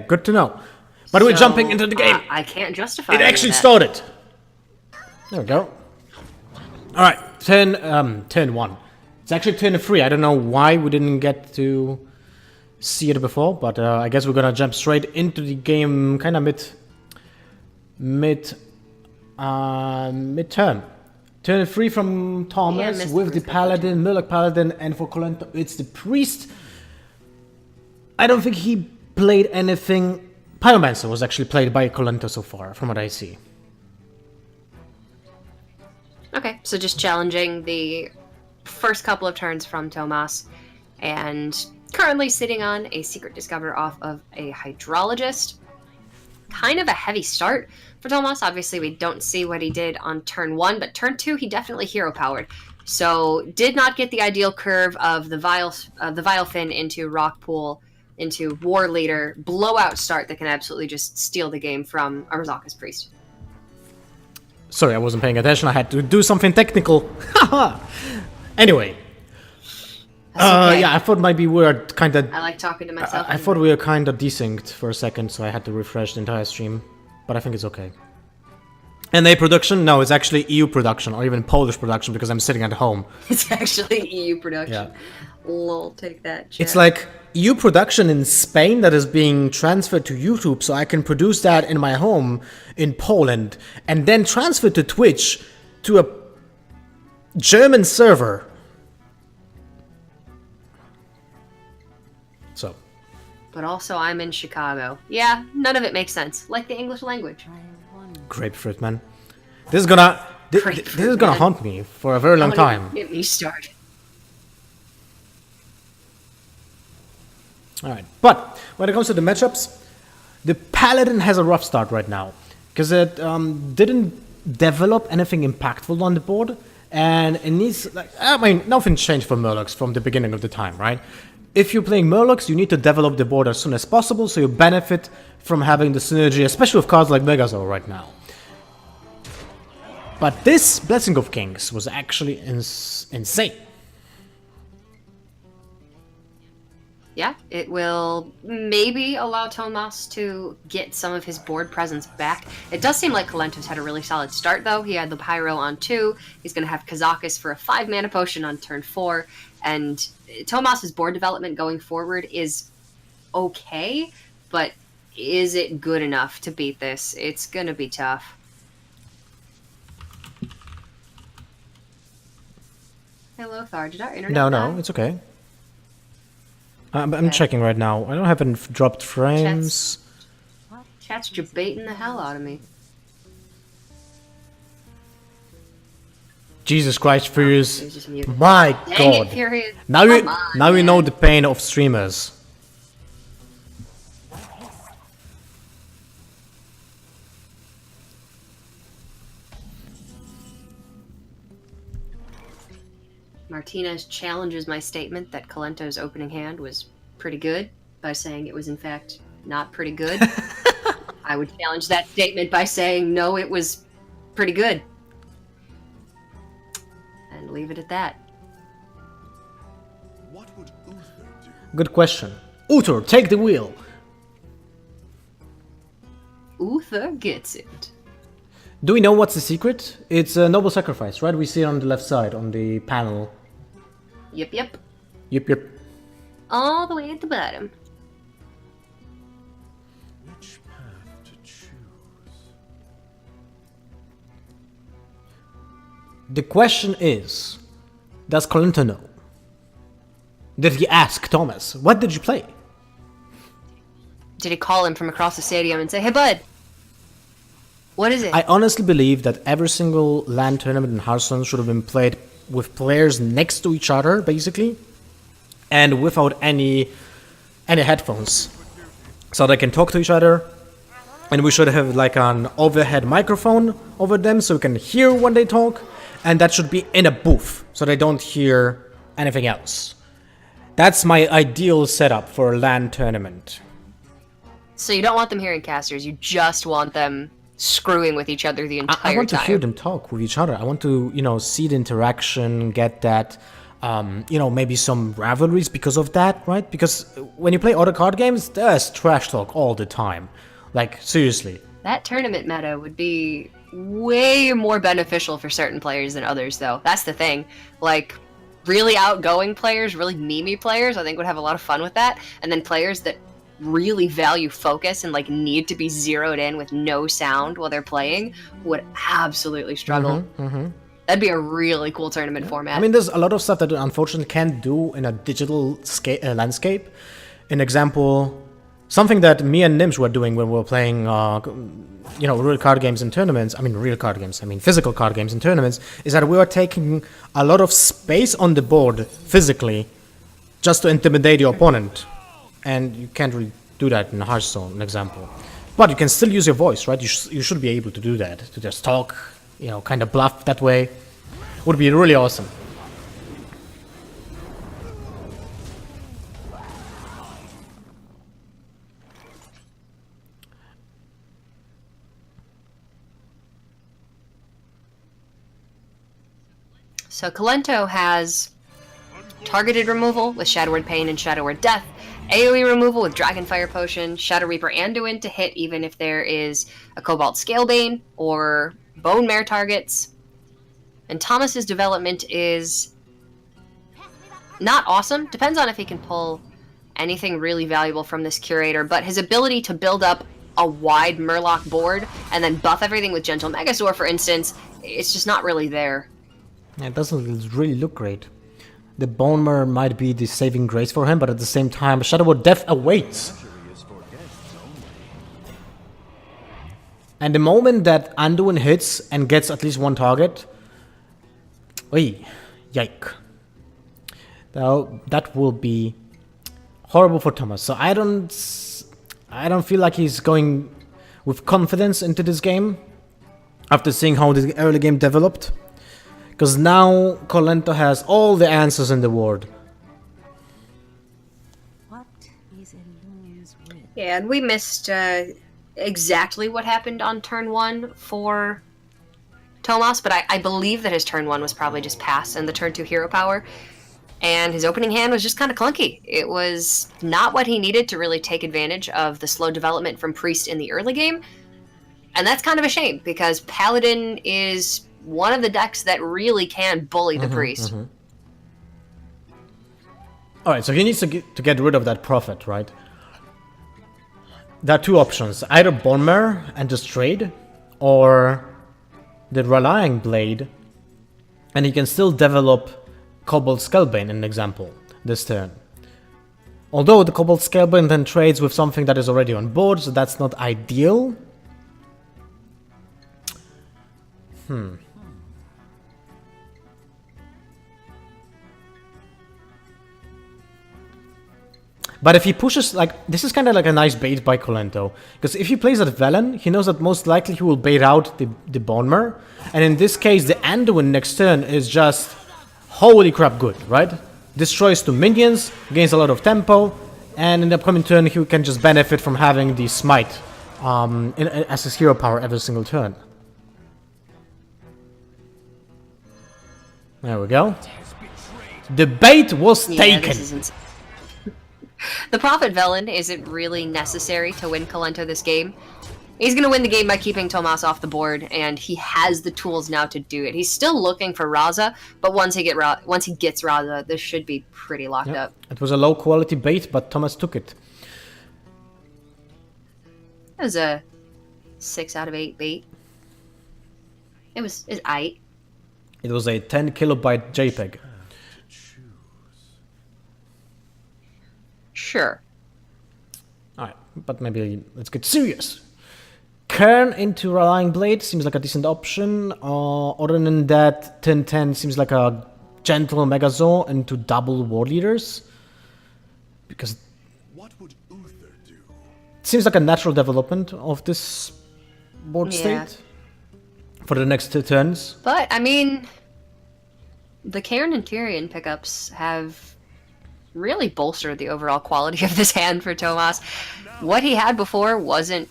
Good to know. But we're jumping into the game. I can't justify It actually started. There we go. Alright, turn 1. It's actually turn 3. I don't know why we didn't get to see it before, but I guess we're gonna jump straight into the game kind of mid-turn. Turn 3 from Tomas with the paladin, Murloc paladin, and for Kolento it's the priest. I don't think he played anything. Pyromancer was actually played by Kolento so far, from what I see. Okay, so just challenging the first couple of turns from Tomas, and currently sitting on a secret discover off of a hydrologist. Kind of a heavy start for Tomas. Obviously, we don't see what he did on turn 1, but turn 2 he definitely hero powered. So did not get the ideal curve of the Vile Fin into Rock Pool into War Leader blowout start that can absolutely just steal the game from Arzaka's Priest. Sorry, I wasn't paying attention. I had to do something technical. Anyway. Okay. Yeah, I thought maybe we were kind of... I like talking to myself. I thought we were kind of desynced for a second, so I had to refresh the entire stream. But I think it's okay. NA production? No, it's actually EU production, or even Polish production, because I'm sitting at home. It's actually EU production. Yeah. Lol, take that, chat. It's like EU production in Spain that is being transferred to YouTube, so I can produce that in my home in Poland, and then transfer to Twitch to a German server. So. But also I'm in Chicago. Yeah, none of it makes sense. Like the English language. Grapefruit, man. This is gonna haunt me for a very long time. Get me started. Alright, but when it comes to the matchups, the Paladin has a rough start right now. Because it didn't develop anything impactful on the board. And it needs, like, I mean, nothing changed for Murlocs from the beginning of the time, right? If you're playing Murlocs, you need to develop the board as soon as possible, so you benefit from having the synergy, especially with cards like Megazord right now. But this Blessing of Kings was actually insane. Yeah, it will maybe allow Tomas to get some of his board presence back. It does seem like Kolento's had a really solid start, though. He had the Pyro on 2. He's going to have Kazakus for a 5-mana potion on turn 4. And Tomas's board development going forward is okay, but is it good enough to beat this? It's going to be tough. Hello, Thar. Did our internet No, it's okay. I'm checking right now. I don't have any dropped frames. Chat's debating the hell out of me. Jesus Christ, Furious. Just mute. My Dang God. it, Furious. Now Come you on, know the pain of streamers. Martinez challenges my statement that Kolento's opening hand was pretty good by saying it was in fact not pretty good. I would challenge that statement by saying no, it was pretty good. And leave it at that. What would Uther do? Good question. Uther, take the wheel. Uther gets it. Do we know what's the secret? It's a noble sacrifice, right? We see it on the left side on the panel. Yep. Yep. All the way at the bottom. Which path to choose? The question is, does Kolento know? Did he ask Tomas, what did you play? Did he call him from across the stadium and say, hey bud, what is it? I honestly believe that every single LAN tournament in Hearthstone should have been played with players next to each other, basically, and without any headphones, so they can talk to each other. And we should have like an overhead microphone over them, so we can hear when they talk, and that should be in a booth, so they don't hear anything else. That's my ideal setup for a LAN tournament. So you don't want them hearing casters, you just want them screwing with each other the entire time. I want to hear them talk with each other. I want to, see the interaction, get that you know, maybe some rivalries because of that, right? Because when you play other card games, there's trash talk all the time. Like, seriously. That tournament meta would be way more beneficial for certain players than others, though. That's the thing. Like, really outgoing players, really memey players, I think would have a lot of fun with that. And then players that really value focus and, like, need to be zeroed in with no sound while they're playing would absolutely struggle. That'd be a really cool tournament format. I mean, there's a lot of stuff that unfortunately can't do in a digital landscape. An example, something that me and Nims were doing when we were playing, you know, real card games in tournaments. I mean, real card games. I mean, physical card games in tournaments. Is that we were taking a lot of space on the board physically, just to intimidate your opponent, and you can't really do that in Hearthstone, an example. But you can still use your voice, right? You should be able to do that, to just talk, you know, kind of bluff that way. Would be really awesome. So Kolento has targeted removal with Shadow Word Pain and Shadow Word Death, AoE removal with Dragonfire Potion, Shadow Reaper Anduin to hit even if there is a Cobalt Scalebane or Bone Mare targets. And Tomas's development is not awesome. Depends on if he can pull anything really valuable from this curator, but his ability to build up a wide Murloc board and then buff everything with Gentle Megazord, for instance, it's just not really there. It doesn't really look great. The Bone Mare might be the saving grace for him, but at the same time, Shadow Word Death awaits. And the moment that Anduin hits and gets at least one target, yike. Now that will be horrible for Tomas. So I don't feel like he's going with confidence into this game after seeing how the early game developed. Because now Kolento has all the answers in the world. What is Elune's will? Yeah, and we missed exactly what happened on turn 1 for Tomas, but I believe that his turn 1 was probably just pass and the turn 2 hero power. And his opening hand was just kind of clunky. It was not what he needed to really take advantage of the slow development from Priest in the early game. And that's kind of a shame, because Paladin is one of the decks that really can bully the Priest. Alright, so he needs to get rid of that Prophet, right? There are two options. Either Bone Mare and just trade, or the Rallying Blade, and he can still develop Cobalt Scalebane, an example, this turn. Although the Cobalt Scalebane then trades with something that is already on board, so that's not ideal. But if he pushes, like, this is kind of like a nice bait by Kolento. Because if he plays at Velen, he knows that most likely he will bait out the Bone Mare. And in this case, the Anduin next turn is just holy crap good, right? Destroys 2 minions, gains a lot of tempo, and in the upcoming turn he can just benefit from having the Smite as his hero power every single turn. There we go. The bait was taken. This is insane. The Prophet Velen isn't really necessary to win Kolento this game. He's going to win the game by keeping Tomas off the board, and he has the tools now to do it. He's still looking for Raza, but once he gets Raza, this should be pretty locked up. It was a low quality bait, but Tomas took it. It was a 6 out of 8 bait. It's aight. It was a 10 kilobyte JPEG. Sure. Alright, but maybe let's get serious. Kern into Rallying Blade seems like a decent option. Other than that, 10-10 seems like a gentle Megazord into double War Leaders. Because What would Uther do? it seems like a natural development of this board Yeah. state for the next 2 turns. But, I mean, the Cairn and Tyrion pickups have really bolstered the overall quality of this hand for Tomas. What he had before wasn't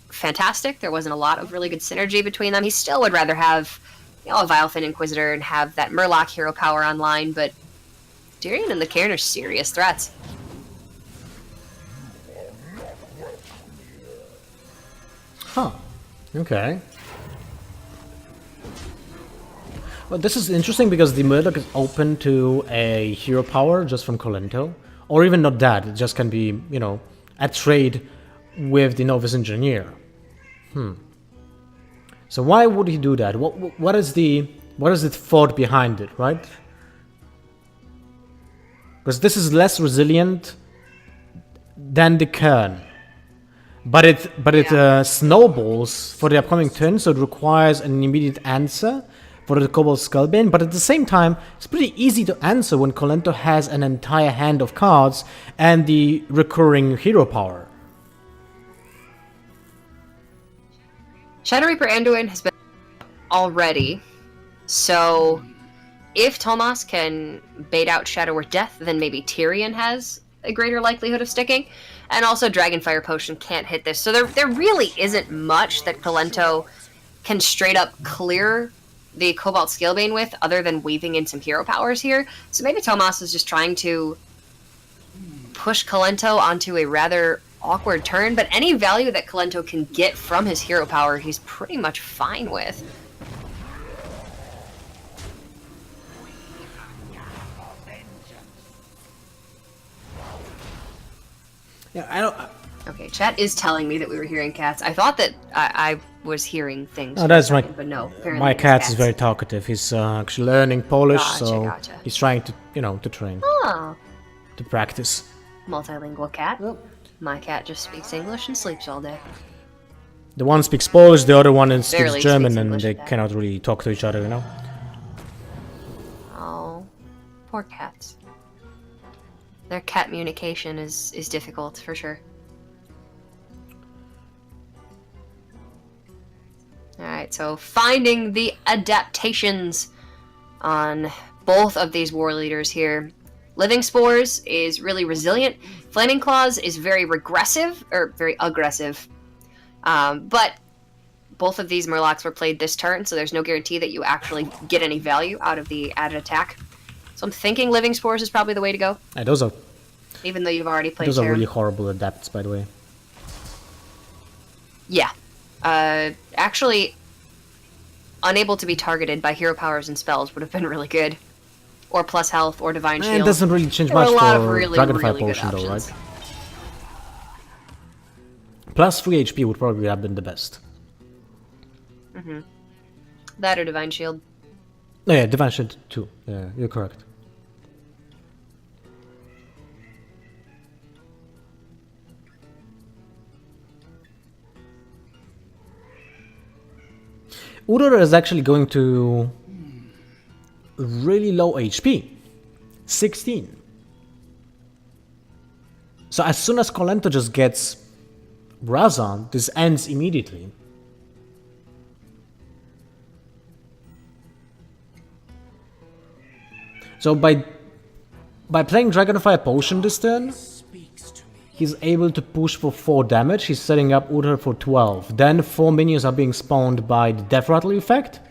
fantastic. There wasn't a lot of really good synergy between them. He still would rather have, you know, a Vilefin Inquisitor and have that Murloc hero power online, but Tyrion and the Cairn are serious threats. Huh. Okay. Well, this is interesting because the Murloc is open to a hero power just from Kolento. Or even not that, it just can be, you know, a trade with the Novice Engineer. So why would he do that? What is the thought behind it, right? Because this is less resilient than the Cairn. But it snowballs for the upcoming turn, so it requires an immediate answer for the Cobalt Skullbane, but at the same time, it's pretty easy to answer when Kolento has an entire hand of cards and the recurring hero power. Shadow Reaper Anduin has been already, so if Tomas can bait out Shadow or Death, then maybe Tyrion has a greater likelihood of sticking. And also Dragonfire Potion can't hit this. So there really isn't much that Kolento can straight up clear the Cobalt Scalebane with, other than weaving in some hero powers here. So maybe Tomas is just trying to push Kolento onto a rather awkward turn, but any value that Kolento can get from his hero power, he's pretty much fine with. Yeah, I don't... Okay, chat is telling me that we were hearing cats. I thought that I was hearing things. Oh, that's my... But no, apparently My it's cat cats. is very talkative. He's actually learning Polish, so Gotcha. he's trying to, you know, to train, Oh, to practice. multilingual cat. My cat just speaks English and sleeps all day. The one speaks Polish, the other one speaks Barely German, speaks and English they at that. cannot really talk to each other, you know? Oh, poor cats. Their cat communication is difficult, for sure. Alright, so finding the adaptations on both of these war leaders here. Living Spores is really resilient. Flaming Claws is very regressive, or very aggressive. But both of these Murlocs were played this turn, so there's no guarantee that you actually get any value out of the added attack. So I'm thinking Living Spores is probably the way to go, Yeah, those are even though you've already played those are Terran. really horrible adapts, by the way. Yeah. Actually, unable to be targeted by hero powers and spells would have been really good. Or plus health, or divine shield. It doesn't really change There were much a lot of for really, Dragonfire really good Potion, though, options. right? Plus 3 HP would probably have been the best. That or divine shield. No, yeah, Divine Shield too. Yeah, you're correct. Udor is actually going to really low HP. 16. So as soon as Kolento just gets Razan, this ends immediately. So by playing Dragonfire Potion this turn, he's able to push for 4 damage. He's setting up Udor for 12. Then 4 minions are being spawned by the Death Rattle effect,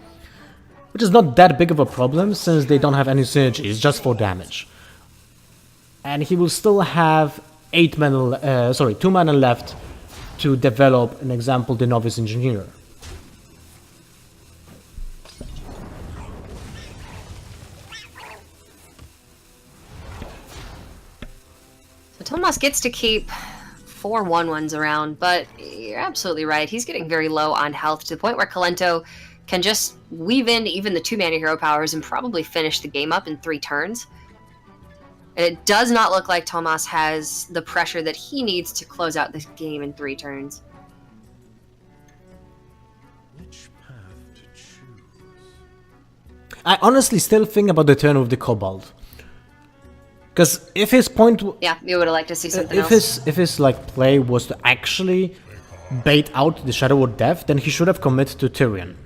which is not that big of a problem since they don't have any synergy. It's just 4 damage. And he will still have 2 mana left to develop, an example, the Novice Engineer. So Tomas gets to keep 4 1/1s around, but you're absolutely right. He's getting very low on health to the point where Kolento can just weave in even the 2-mana hero powers and probably finish the game up in 3 turns. And it does not look like Tomas has the pressure that he needs to close out this game in 3 turns. Which path to choose? I honestly still think about the turn with the Cobalt. Because if his point... Yeah, you would have liked to see something if else. his like play was to actually bait out the Shadow of Death, then he should have committed to Tyrion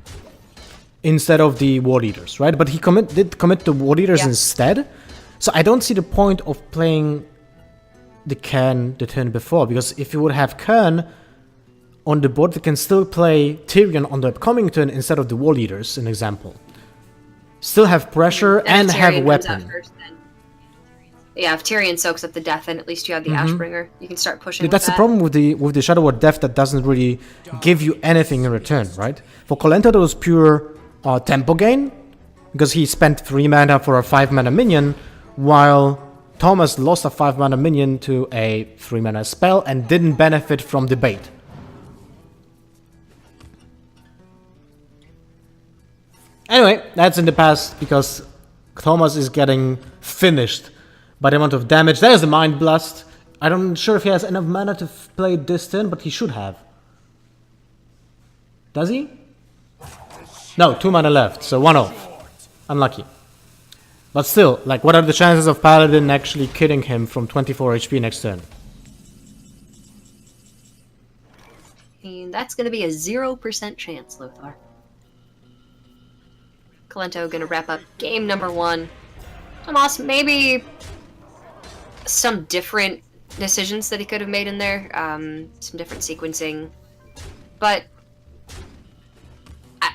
instead of the War Eaters, right? But he did commit to War Eaters Yeah. instead. So I don't see the point of playing the Cairn the turn before, because if you would have Cairn on the board, they can still play Tyrion on the upcoming turn instead of the War Eaters, an example. Still have pressure and if have Tyrion comes out weapon. first, then Yeah, if Tyrion soaks up the death, then at least you have the Ashbringer. You can start pushing. That's the with that. problem with the Shadow Word Death that doesn't really give you anything in return, right? For Kolento, that was pure tempo gain, because he spent 3 mana for a 5 mana minion, while Thomas lost a 5 mana minion to a 3 mana spell and didn't benefit from the bait. Anyway, that's in the past because Thomas is getting finished by the amount of damage. There's the Mind Blast. I'm not sure if he has enough mana to play this turn, but he should have. Does he? No, 2 mana left, so 1 off. Unlucky. But still, like, what are the chances of Paladin actually killing him from 24 HP next turn? And that's going to be a 0% chance, Lothar. Kolento going to wrap up game number 1. Tomas, maybe some different decisions that he could have made in there. Some different sequencing. But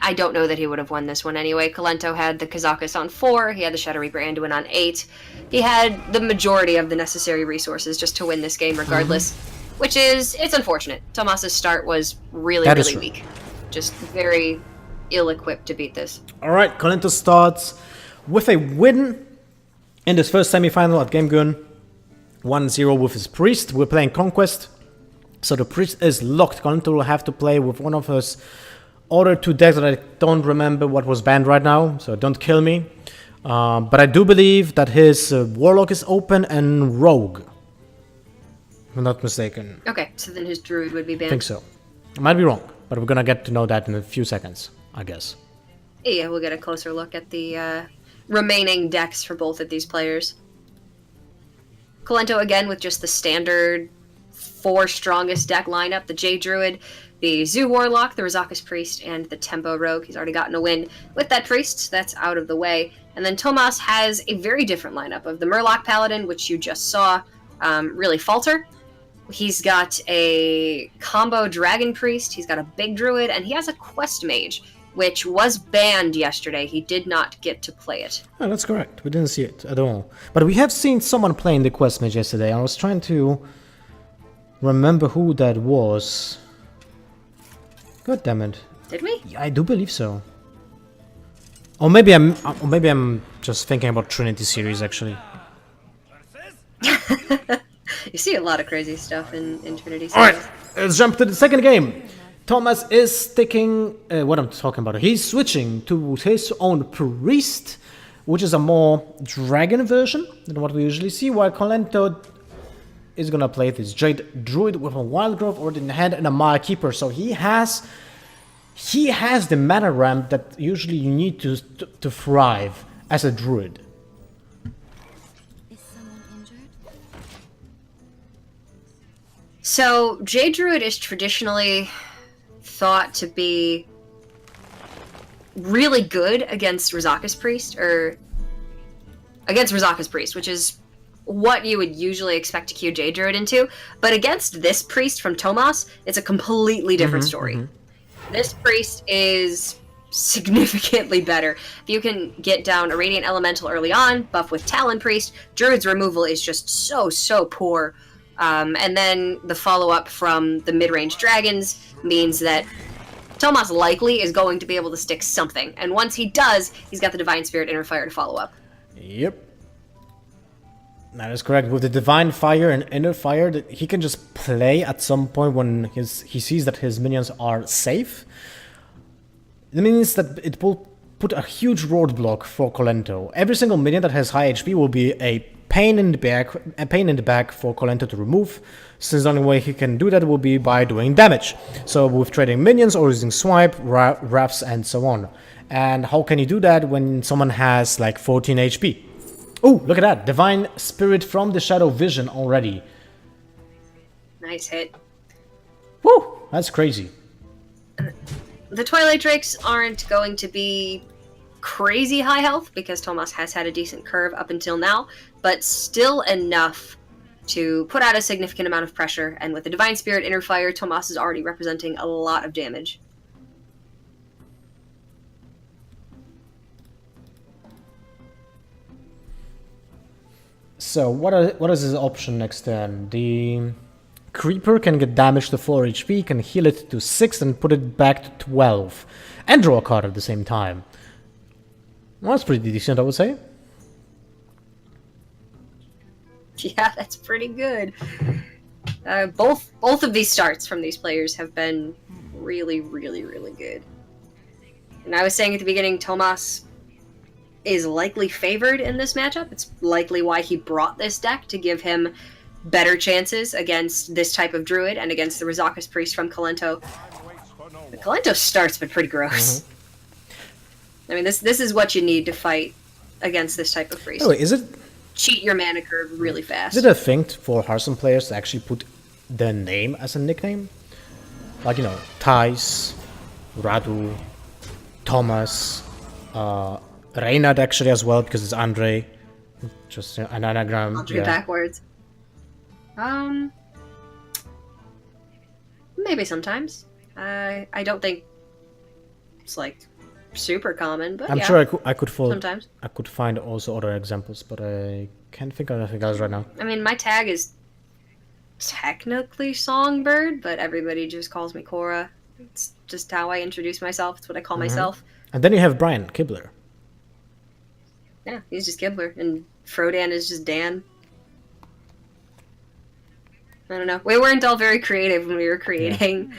I don't know that he would have won this one anyway. Kolento had the Kazakus on 4. He had the Shadow Reaper Anduin on 8. He had the majority of the necessary resources just to win this game regardless. Which is, it's unfortunate. Tomas's start was really weak. Just very ill-equipped to beat this. Alright, Kolento starts with a win in this first semi-final at GameGune. 1-0 with his Priest. We're playing Conquest. So the Priest is locked. Kolento will have to play with one of his other 2 decks that I don't remember what was banned right now, so don't kill me. But I do believe that his Warlock is open and Rogue. If I'm not mistaken. Okay, so then his Druid would be banned. I think so. I might be wrong, but we're gonna get to know that in a few seconds, I guess. Yeah, we'll get a closer look at the remaining decks for both of these players. Kolento again with just the standard 4 strongest deck lineup, the Jade Druid, the Zoo Warlock, the Razakus Priest, and the Tempo Rogue. He's already gotten a win with that Priest, so that's out of the way. And then Tomas has a very different lineup of the Murloc Paladin, which you just saw really falter. He's got a combo Dragon Priest, he's got a big Druid, and he has a Quest Mage, which was banned yesterday. He did not get to play it. Oh, that's correct. We didn't see it at all. But we have seen someone playing the Quest Mage yesterday. I was trying to remember who that was. God damn it. Did we? Yeah, I do believe so. Or maybe I'm just thinking about Trinity series actually. You see a lot of crazy stuff in Trinity series. Alright, let's jump to the second game. Thomas is sticking what I'm talking about. He's switching to his own Priest, which is a more dragon version than what we usually see, while Kolento is gonna play this Jade Druid with a Wild Growth already in hand and a Maya Keeper. So he has the mana ramp that usually you need to thrive as a Druid. Is someone injured? So, Jade Druid is traditionally thought to be really good against Razakus Priest, which is what you would usually expect to queue Jade Druid into. But against this Priest from Tomas, it's a completely different story. This Priest is significantly better. If you can get down a Radiant Elemental early on, buff with Talon Priest, Druid's removal is just so poor. And then the follow-up from the mid-range dragons means that Tomas likely is going to be able to stick something. And once he does, he's got the Divine Spirit Inner Fire to follow up. Yep. That is correct. With the Divine Fire and Inner Fire, he can just play at some point when he sees that his minions are safe. It means that it will put a huge roadblock for Kolento. Every single minion that has high HP will be a pain in the back for Kolento to remove, since the only way he can do that will be by doing damage. So with trading minions or using swipe, wraths, and so on. And how can you do that when someone has like 14 HP? Oh, look at that. Divine Spirit from the Shadow Vision already. Nice hit. Woo! That's crazy. The Twilight Drakes aren't going to be crazy high health because Tomas has had a decent curve up until now, but still enough to put out a significant amount of pressure. And with the Divine Spirit Inner Fire, Tomas is already representing a lot of damage. So what is his option next turn? The creeper can get damage to 4 HP, can heal it to 6 and put it back to 12. And draw a card at the same time. Well, that's pretty decent, I would say. Yeah, that's pretty good. Both of these starts from these players have been really, really, really good. And I was saying at the beginning, Tomas is likely favored in this matchup. It's likely why he brought this deck, to give him better chances against this type of druid and against the Rizaka's Priest from Kolento. The Kolento start's been pretty gross. I mean, this is what you need to fight against this type of priest. Oh, is it Cheat your mana curve really fast. Is it a thing for Hearthstone players to actually put their name as a nickname? Like, you know, Thais, Radu, Tomas, Reynard actually as well, because it's Andre. Just an anagram. I'll do backwards. Maybe sometimes. I don't think it's like super common, but I'm yeah, sure I could sometimes. I could find also other examples, but I can't think of anything else right now. I mean, my tag is technically Songbird, but everybody just calls me Cora. It's just how I introduce myself. It's what I call myself. And then you have Brian Kibler. Yeah, he's just Gibbler, and Frodan is just Dan. I don't know. We weren't all very creative when we were creating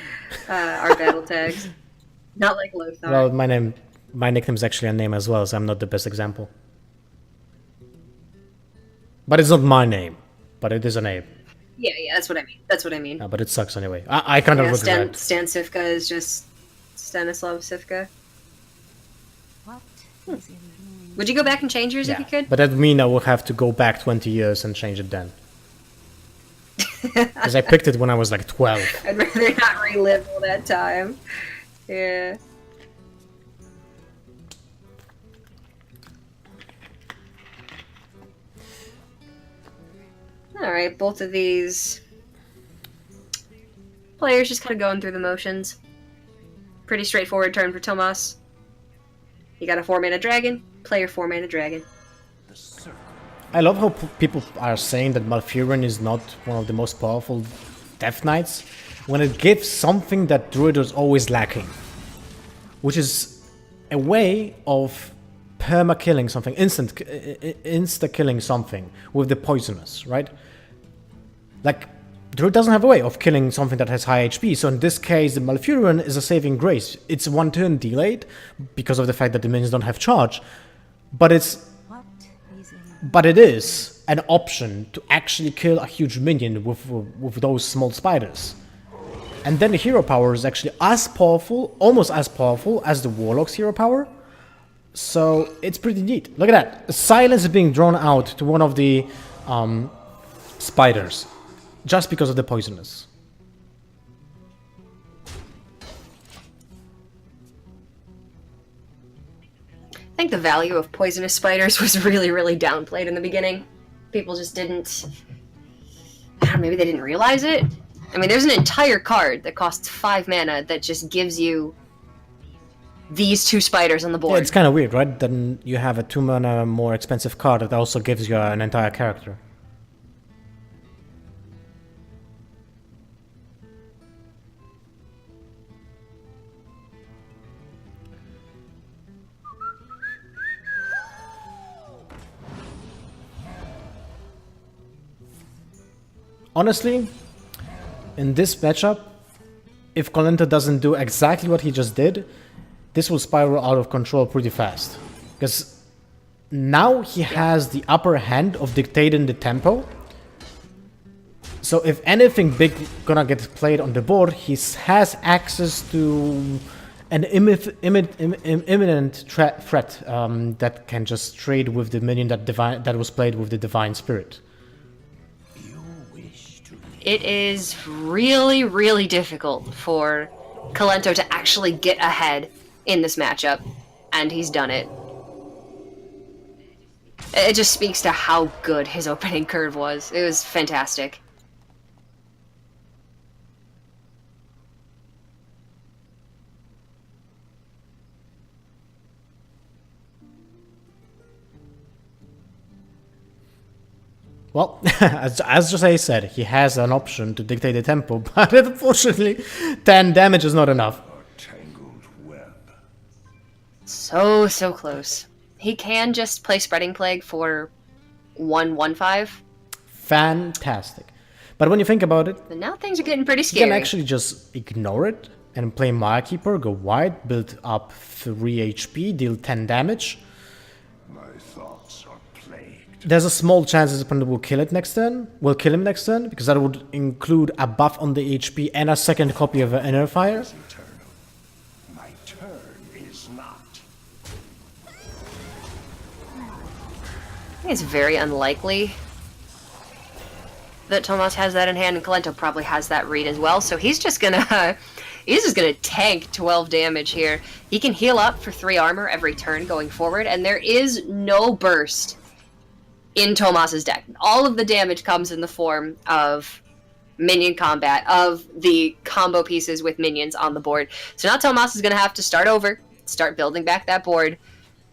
our battle tags. Not like Lothar. Well, my nickname is actually a name as well, so I'm not the best example. But it's not my name, but it is a name. Yeah, that's what I mean. That's what I mean. But it sucks anyway. I kind of regret. Stan Sivka is just Stanislav Sivka. Would you go back and change yours if you could? But that would mean I would have to go back 20 years and change it then. Because I picked it when I was like 12. I'd rather not relive all that time. Yeah. Alright, both of these players just kind of going through the motions. Pretty straightforward turn for Tomas. You got a 4-mana dragon, play your 4-mana dragon. I love how people are saying that Malfurion is not one of the most powerful Death Knights, when it gives something that Druid was always lacking. Which is a way of perma-killing something, insta-killing something with the poisonous, right? Like, Druid doesn't have a way of killing something that has high HP, so in this case, the Malfurion is a saving grace. It's 1 turn delayed, because of the fact that the minions don't have charge, but it is an option to actually kill a huge minion with those small spiders. And then the hero power is actually as powerful, almost as powerful as the Warlock's hero power. So it's pretty neat. Look at that. Silence is being drawn out to one of the spiders. Just because of the poisonous. I think the value of poisonous spiders was really, really downplayed in the beginning. People just didn't... I don't know, maybe they didn't realize it? I mean, there's an entire card that costs 5 mana that just gives you these 2 spiders on the board. Yeah, it's kind of weird, right? Then you have a 2 mana more expensive card that also gives you an entire character. Honestly, in this matchup, if Kolento doesn't do exactly what he just did, this will spiral out of control pretty fast. Because now he has the upper hand of dictating the tempo. So if anything big gonna get played on the board, he has access to an imminent threat that can just trade with the minion that was played with the Divine Spirit. It is really, really difficult for Kolento to actually get ahead in this matchup, and he's done it. It just speaks to how good his opening curve was. It was fantastic. Well, as Jose said, he has an option to dictate the tempo, but unfortunately, 10 damage is not enough. A tangled web. So close. He can just play Spreading Plague for 1/1/5. Fantastic. But when you think about it, But now things are getting pretty you scary. can actually just ignore it and play Maya Keeper, go wide, build up 3 HP, deal 10 damage. My thoughts are plagued. There's a small chance his opponent will kill it next turn. Will kill him next turn, because that would include a buff on the HP and a second copy of Inner Fire. Eternal. My turn is not. I think it's very unlikely that Tomas has that in hand, and Kolento probably has that read as well. So he's just gonna tank 12 damage here. He can heal up for 3 armor every turn going forward, and there is no burst in Tomas's deck. All of the damage comes in the form of minion combat, of the combo pieces with minions on the board. So now Tomas is gonna have to start over, start building back that board.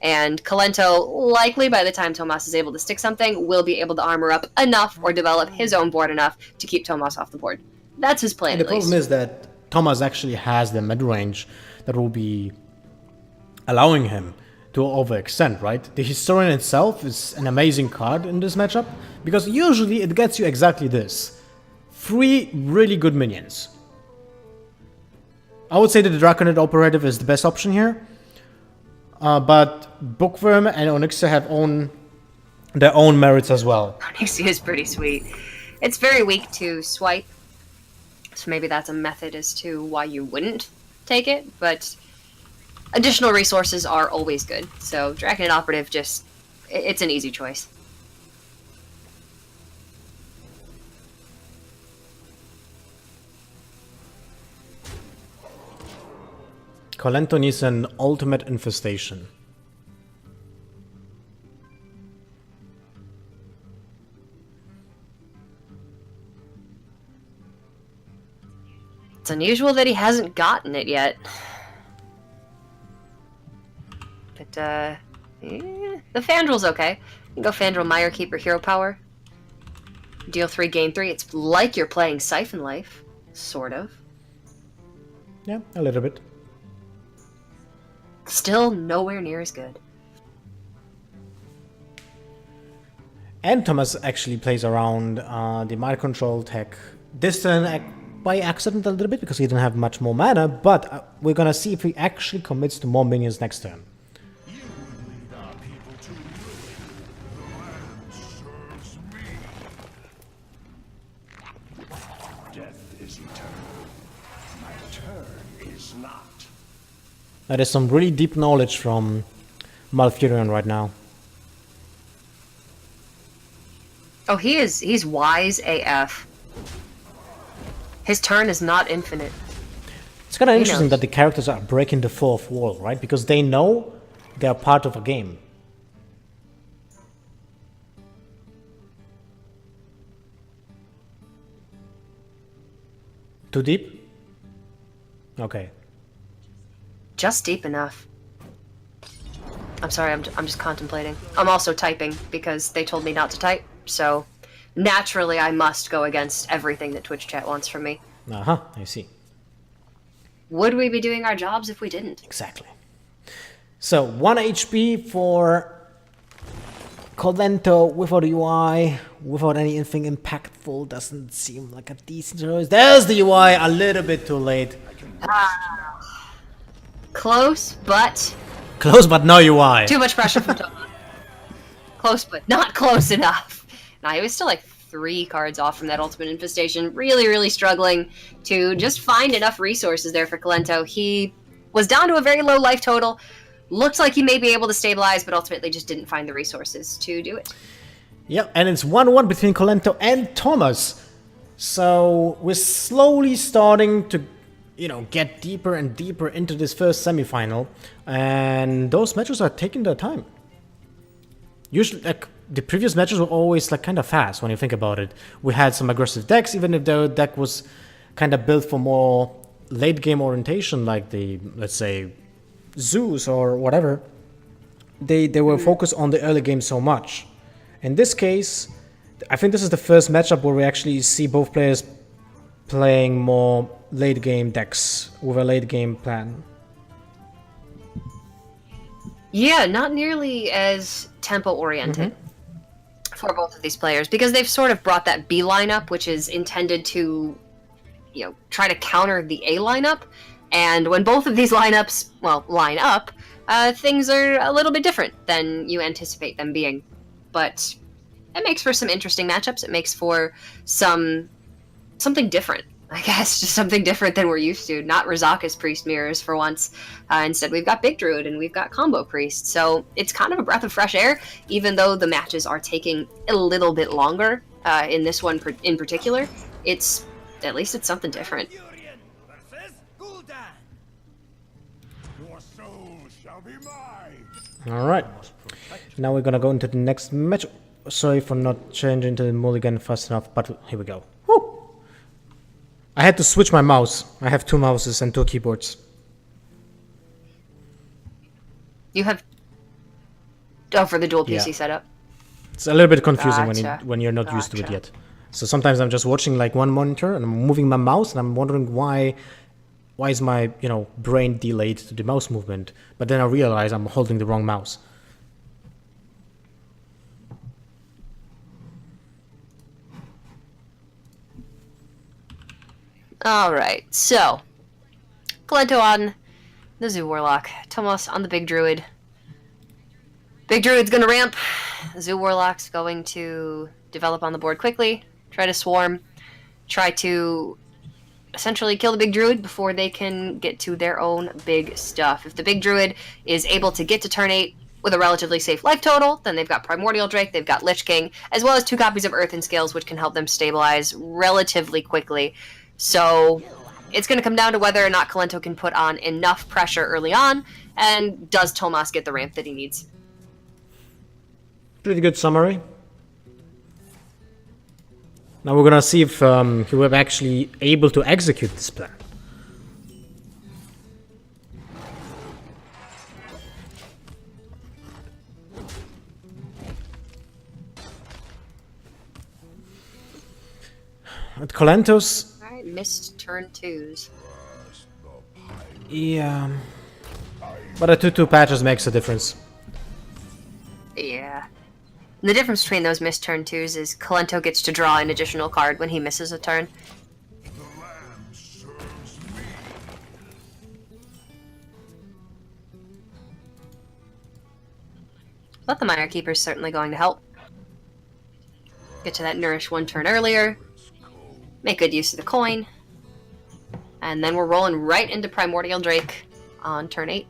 And Kolento, likely by the time Tomas is able to stick something, will be able to armor up enough or develop his own board enough to keep Tomas off the board. That's his plan, And the at least. problem is that Tomas actually has the mid-range that will be allowing him to overextend, right? The Historian itself is an amazing card in this matchup, because usually it gets you exactly this. 3 really good minions. I would say that the Dragonlord Operative is the best option here. But Bookworm and Onyxia have their own merits as well. Onyxia is pretty sweet. It's very weak to swipe, so maybe that's a method as to why you wouldn't take it, but additional resources are always good. So Dragonlord Operative it's an easy choice. Kolento needs an ultimate infestation. It's unusual that he hasn't gotten it yet. But, the Fandrel's okay. You can go Fandrel, Mire Keeper, Hero Power. Deal 3, gain 3. It's like you're playing Siphon Life. Sort of. Yeah, a little bit. Still nowhere near as good. And Thomas actually plays around the mind control tech this turn by accident a little bit, because he didn't have much more mana, but we're gonna see if he actually commits to more minions next turn. You would lead our people to ruin. The land serves me. Death is eternal. My turn is not. That is some really deep knowledge from Malfurion right now. Oh, he's wise AF. His turn is not infinite. It's kind of He interesting knows. that the characters are breaking the fourth wall, right? Because they know they're part of a game. Too deep? Okay. Just deep enough. I'm sorry, I'm just contemplating. I'm also typing because they told me not to type, so naturally I must go against everything that Twitch chat wants from me. Uh-huh, I see. Would we be doing our jobs if we didn't? Exactly. So, 1 HP for Kolento without UI, without anything impactful. Doesn't seem like a decent choice. There's the UI, a little bit too late. Close, but Close, but no UI. too much pressure from Tomas. Close, but not close enough. Nah, he was still like 3 cards off from that ultimate infestation. Really, really struggling to just find enough resources there for Kolento. He was down to a very low life total. Looks like he may be able to stabilize, but ultimately just didn't find the resources to do it. Yep, and it's 1-1 between Kolento and Tomas. So we're slowly starting to, get deeper and deeper into this first semifinal. And those matches are taking their time. Usually, the previous matches were always kind of fast when you think about it. We had some aggressive decks, even if the deck was kind of built for more late game orientation, like the, let's say, Zeus or whatever. They were focused on the early game so much. In this case, I think this is the first matchup where we actually see both players playing more late game decks with a late game plan. Yeah, not nearly as tempo oriented for both of these players, because they've sort of brought that B lineup, which is intended to, you know, try to counter the A lineup. And when both of these lineups, well, line up, things are a little bit different than you anticipate them being. But it makes for some interesting matchups. It makes for something different, I guess, just something different than we're used to. Not Rizaka's priest mirrors for once. Instead, we've got big druid and we've got combo priest. So it's kind of a breath of fresh air, even though the matches are taking a little bit longer. In this one in particular, it's at least it's something different. Your soul shall be mine. All right. Now we're gonna go into the next match. Sorry for not changing to the mulligan fast enough, but here we go. Woo! I had to switch my mouse. I have 2 mouses and 2 keyboards. You have for the dual PC setup. It's a little bit confusing Gotcha. when you're not used to it Gotcha. yet. So sometimes I'm just watching like one monitor and I'm moving my mouse and I'm wondering why is my, you know, brain delayed to the mouse movement? But then I realize I'm holding the wrong mouse. Alright, so Kolento on the Zoo Warlock, Tomas on the Big Druid. Big Druid's gonna ramp, Zoo Warlock's going to develop on the board quickly, try to swarm, try to essentially kill the Big Druid before they can get to their own big stuff. If the Big Druid is able to get to turn 8 with a relatively safe life total, then they've got Primordial Drake, they've got Lich King, as well as 2 copies of Earthen Scales, which can help them stabilize relatively quickly. So it's going to come down to whether or not Kolento can put on enough pressure early on, and does Tomas get the ramp that he needs? Pretty good summary. Now we're gonna see if he will actually able to execute this plan. At Kolento's, Alright, missed turn 2s. yeah, but a 2/2 patches makes a difference. Yeah. The difference between those missed turn 2s is Kolento gets to draw an additional card when he misses a turn. The lamb serves me. But the Minor Keeper's certainly going to help. Get to that Nourish 1 turn earlier. Make good use of the coin. And then we're rolling right into Primordial Drake on turn 8.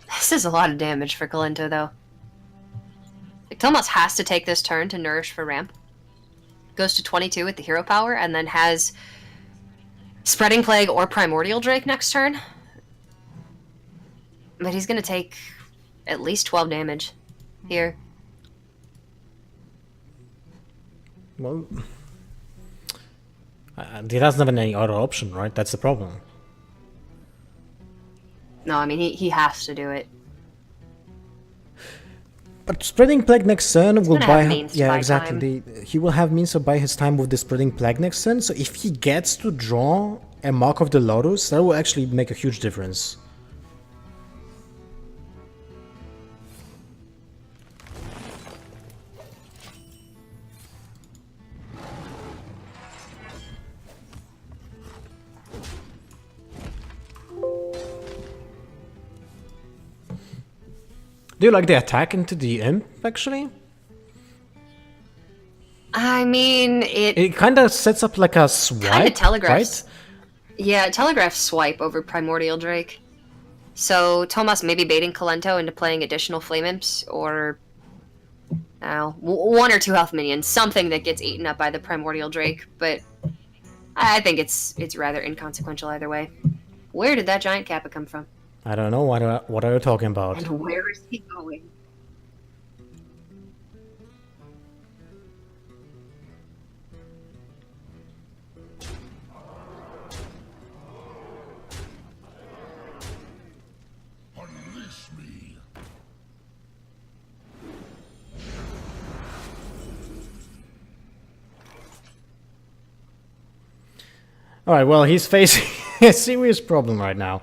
This is a lot of damage for Kolento, though. Like, Tomas has to take this turn to Nourish for ramp. Goes to 22 with the hero power, and then has Spreading Plague or Primordial Drake next turn. But he's going to take at least 12 damage here. Well, he doesn't have any other option, right? That's the problem. No, I mean, he has to do it. But Spreading Plague next turn will gonna buy have means to yeah, buy exactly. He will have means to buy his time with the Spreading Plague next turn. So if he gets to draw a Mark of the Lotus, that will actually make a huge difference. Do you like the attack into the imp, actually? I mean, It kind of sets up like a swipe, kind of telegraphs. right? Yeah, it telegraphs swipe over Primordial Drake. So Tomas may be baiting Kolento into playing additional Flame Imps, or one or two health minions, something that gets eaten up by the Primordial Drake, but I think it's rather inconsequential either way. Where did that giant Kappa come from? I don't know, what are you talking about? And where is he going? Alright, well, he's facing a serious problem right now.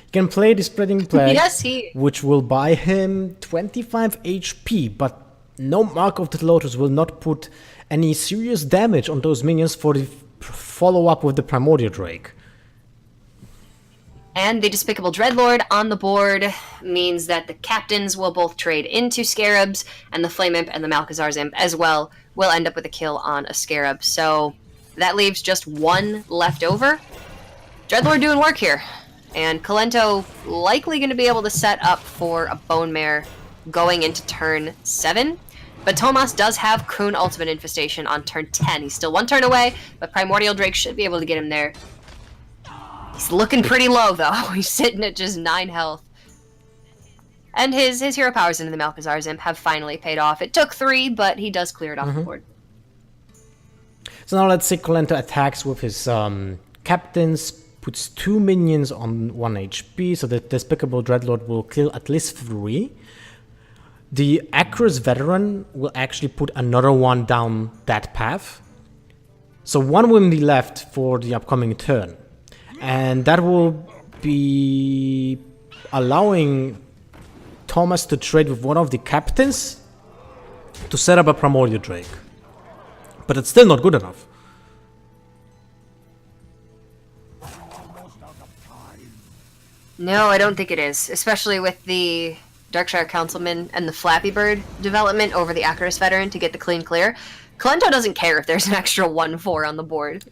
He can play the Spreading Plague, Yes, he. which will buy him 25 HP, but no Mark of the Lotus will not put any serious damage on those minions for the follow-up with the Primordial Drake. And the Despicable Dreadlord on the board means that the captains will both trade into Scarabs, and the Flame Imp and the Malchezaar's Imp as well will end up with a kill on a Scarab. So that leaves just one left over. Dreadlord doing work here. And Kolento likely going to be able to set up for a Bone Mare going into turn 7. But Tomas does have Kroon Ultimate Infestation on turn 10. He's still one turn away, but Primordial Drake should be able to get him there. He's looking pretty low, though. He's sitting at just 9 health. And his hero powers into the Malchezaar's Imp have finally paid off. It took 3, but he does clear it off the board. So now let's say Kolento attacks with his captains, puts 2 minions on 1 HP, so the Despicable Dreadlord will kill at least 3. The Acrous Veteran will actually put another one down that path. So 1 will be left for the upcoming turn. And that will be allowing Tomas to trade with one of the captains to set up a Primordial Drake. But it's still not good enough. No, I don't think it is. Especially with the Darkshire Councilman and the Flappy Bird development over the Acrous Veteran to get the clean clear. Kolento doesn't care if there's an extra 1/4 on the board.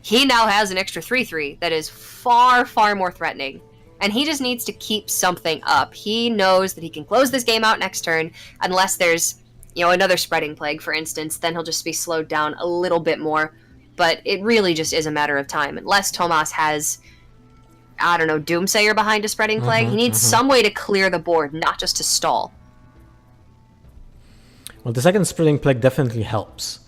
He now has an extra 3/3 that is far, far more threatening. And he just needs to keep something up. He knows that he can close this game out next turn, unless there's, another Spreading Plague, for instance, then he'll just be slowed down a little bit more. But it really just is a matter of time. Unless Tomas has, Doomsayer behind a Spreading Plague, he needs some way to clear the board, not just to stall. Well, the second Spreading Plague definitely helps.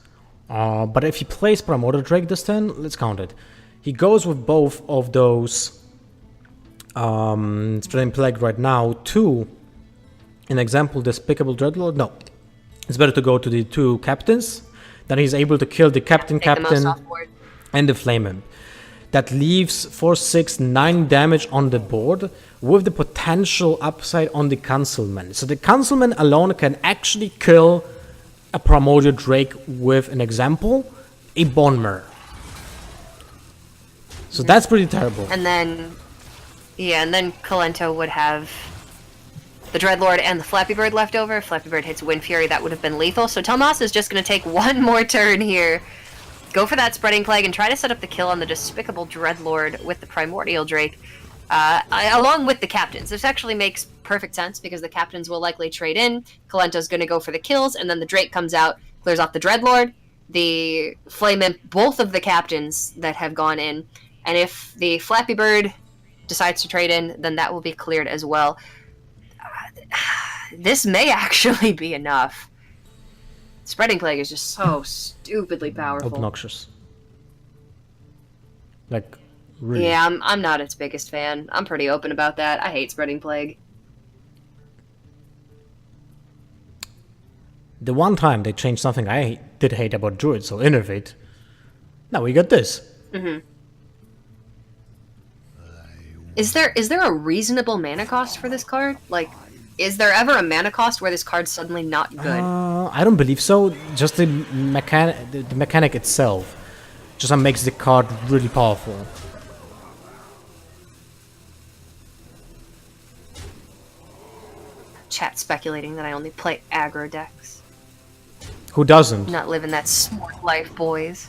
But if he plays Primordial Drake this turn, let's count it. He goes with both of those Spreading Plague right now to, an example, Despicable Dreadlord. No, it's better to go to the 2 captains. Then he's able to kill the captain and the Flame Imp. That leaves 4, 6, 9 damage on the board with the potential upside on the Councilman. So the Councilman alone can actually kill a Primordial Drake with, an example, a Bone Mare. So that's pretty terrible. And then Kolento would have the Dreadlord and the Flappy Bird left over. If Flappy Bird hits Wind Fury, that would have been lethal. So Tomas is just going to take 1 more turn here, go for that Spreading Plague, and try to set up the kill on the Despicable Dreadlord with the Primordial Drake, along with the captains. This actually makes perfect sense, because the captains will likely trade in. Kolento's going to go for the kills, and then the Drake comes out, clears off the Dreadlord, the Flame Imp, both of the captains that have gone in. And if the Flappy Bird decides to trade in, then that will be cleared as well. This may actually be enough. Spreading Plague is just so stupidly powerful. Obnoxious. Like, really. Yeah, I'm not its biggest fan. I'm pretty open about that. I hate Spreading Plague. The one time they changed something I did hate about Druid, so innovate. Now we got this. Is there a reasonable mana cost for this card? Like, is there ever a mana cost where this card's suddenly not good? I don't believe so. Just the mechanic itself just makes the card really powerful. Chat speculating that I only play aggro decks. Who doesn't? Not living that smart life, boys.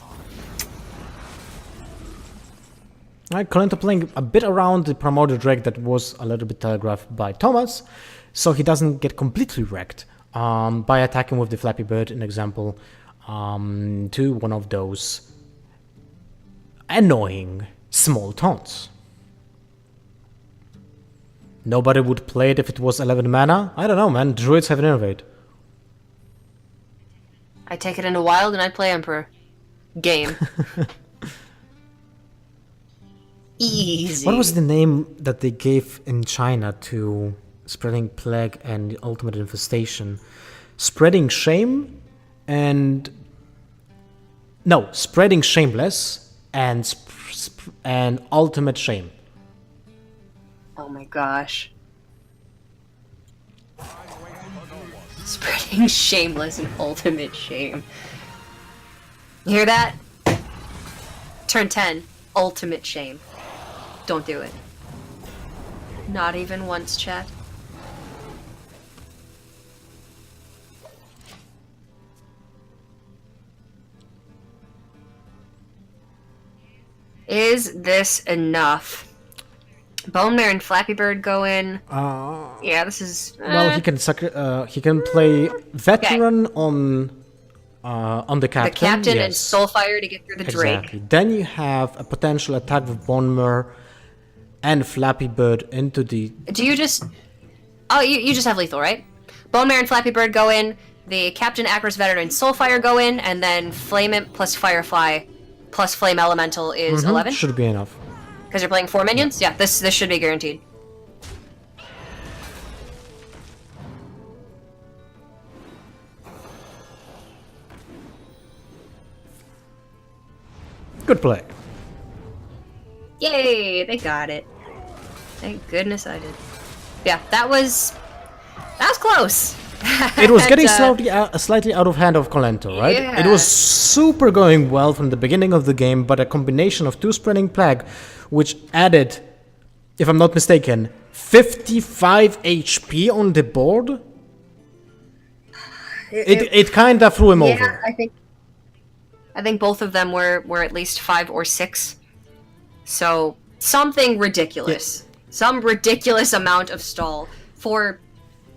Alright, Kolento playing a bit around the Primordial Drake that was a little bit telegraphed by Tomas, so he doesn't get completely wrecked by attacking with the Flappy Bird, an example, to one of those annoying small taunts. Nobody would play it if it was 11 mana? I don't know, man. Druids have an innovate. I take it into wild and I play Emperor. Game. Easy. What was the name that they gave in China to Spreading Plague and the Ultimate Infestation? Spreading Shame and... No, Spreading Shameless and ultimate shame. Oh my gosh. Spreading shameless and ultimate shame. You hear that? Turn 10. Ultimate shame. Don't do it. Not even once, chat. Is this enough? Bone Mare and Flappy Bird go in. Yeah, this is. Well, he can play veteran on the captain. The captain yes. and Soulfire to get through the Exactly. Drake. Then you have a potential attack with Bone Mare and Flappy Bird into the. Do you just? Oh, you just have lethal, right? Bone Mare and Flappy Bird go in. The Captain, Acros, Veteran, Soulfire go in, and then Flame Imp plus Firefly plus Flame Elemental is 11. Should be enough. Because you're playing 4 minions? Yeah, this should be guaranteed. Good play. Yay, they got it. Thank goodness I did. Yeah, that was close. It was getting And, slightly out of hand of Kolento, right? Yeah. It was super going well from the beginning of the game, but a combination of 2 Spreading Plague, which added, if I'm not mistaken, 55 HP on the board. It kind of threw him yeah, over. I think both of them were at least 5 or 6. So something ridiculous. Some ridiculous amount of stall for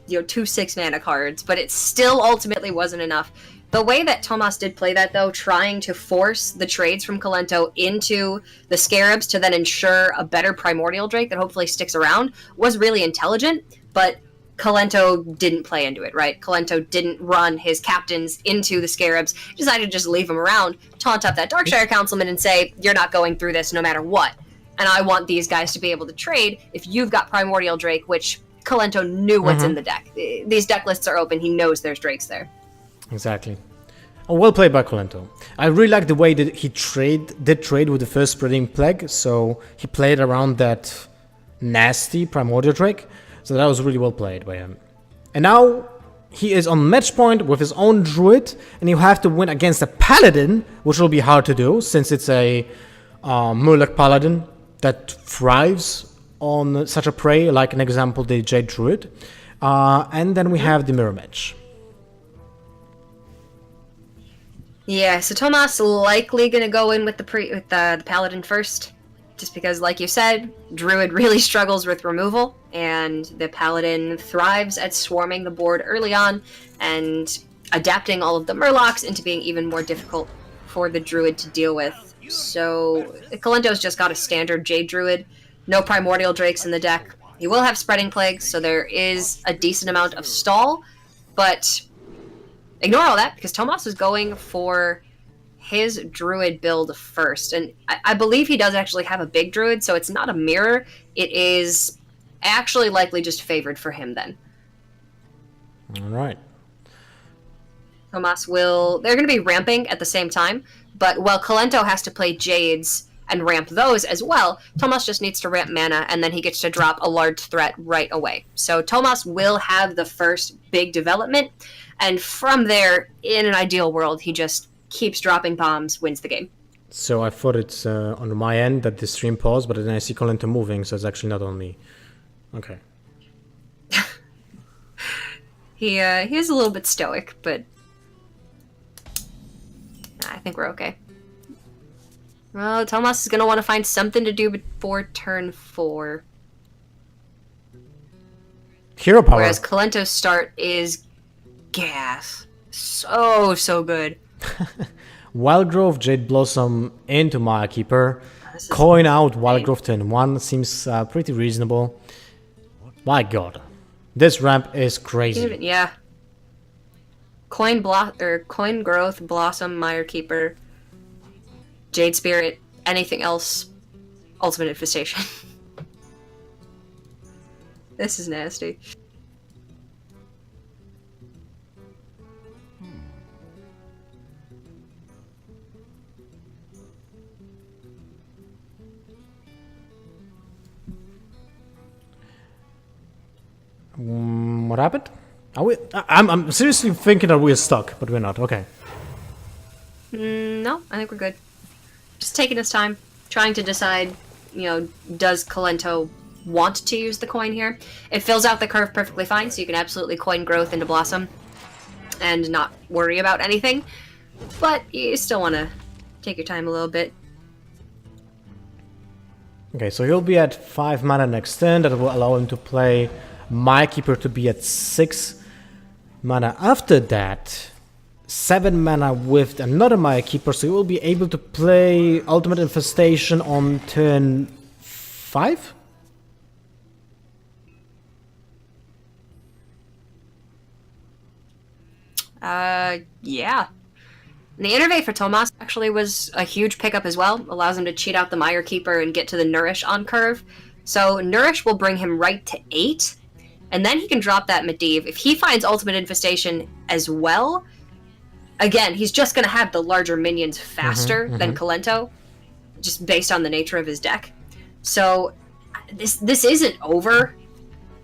2 6-mana cards, but it still ultimately wasn't enough. The way that Tomas did play that, though, trying to force the trades from Kolento into the Scarabs to then ensure a better Primordial Drake that hopefully sticks around, was really intelligent, but Kolento didn't play into it, right? Kolento didn't run his captains into the Scarabs, decided to just leave them around, taunt up that Darkshire Councilman and say, you're not going through this no matter what. And I want these guys to be able to trade if you've got Primordial Drake, which Kolento knew what's in the deck. These deck lists are open, he knows there's Drakes there. Exactly. Oh, well played by Kolento. I really like the way that he did trade with the first Spreading Plague, so he played around that nasty Primordial Drake, so that was really well played by him. And now he is on match point with his own druid, and you have to win against a paladin, which will be hard to do, since it's a Murloc paladin that thrives on such a prey, like an example, the Jade Druid. And then we have the Mirror Mage. Yeah, so Tomas likely gonna go in with the Paladin first, just because, like you said, Druid really struggles with removal, and the Paladin thrives at swarming the board early on, and adapting all of the Murlocs into being even more difficult for the Druid to deal with. So, Kolento's just got a standard Jade Druid, no Primordial Drakes in the deck. He will have Spreading Plagues, so there is a decent amount of stall, but ignore all that, because Tomas is going for his Druid build first. And I believe he does actually have a big Druid, so it's not a mirror. It is actually likely just favored for him then. Alright. Tomas will... They're going to be ramping at the same time, but while Kolento has to play Jades and ramp those as well, Tomas just needs to ramp mana, and then he gets to drop a large threat right away. So Tomas will have the first big development, and from there, in an ideal world, he just keeps dropping bombs, wins the game. So I thought it's on my end that the stream paused, but then I see Kolento moving, so it's actually not on me. Okay. He is a little bit stoic, but I think we're okay. Well, Tomas is going to want to find something to do before turn 4. Hero power. Whereas Kolento's start is gas. So good. Wildgrowth, Jade Blossom into Maya Keeper. Coin out Wildgrowth turn 1 seems pretty reasonable. My god. This ramp is crazy. Yeah. Coin Growth, Blossom, Mire Keeper, Jade Spirit, anything else, Ultimate Infestation. This is nasty. What happened? Are we? I'm seriously thinking that we're stuck, but we're not. Okay. No, I think we're good. Just taking his time, trying to decide, does Kolento want to use the coin here? It fills out the curve perfectly fine, so you can absolutely coin growth into blossom and not worry about anything. But you still want to take your time a little bit. Okay, so he'll be at 5 mana next turn. That will allow him to play My Keeper to be at 6 mana. After that, 7 mana with another My Keeper, so he will be able to play Ultimate Infestation on turn 5? Yeah. And the Innervate for Tomas actually was a huge pickup as well. Allows him to cheat out the Mire Keeper and get to the Nourish on curve. So Nourish will bring him right to 8. And then he can drop that Medivh. If he finds Ultimate Infestation as well, again, he's just going to have the larger minions faster than Kolento, just based on the nature of his deck. So this isn't over.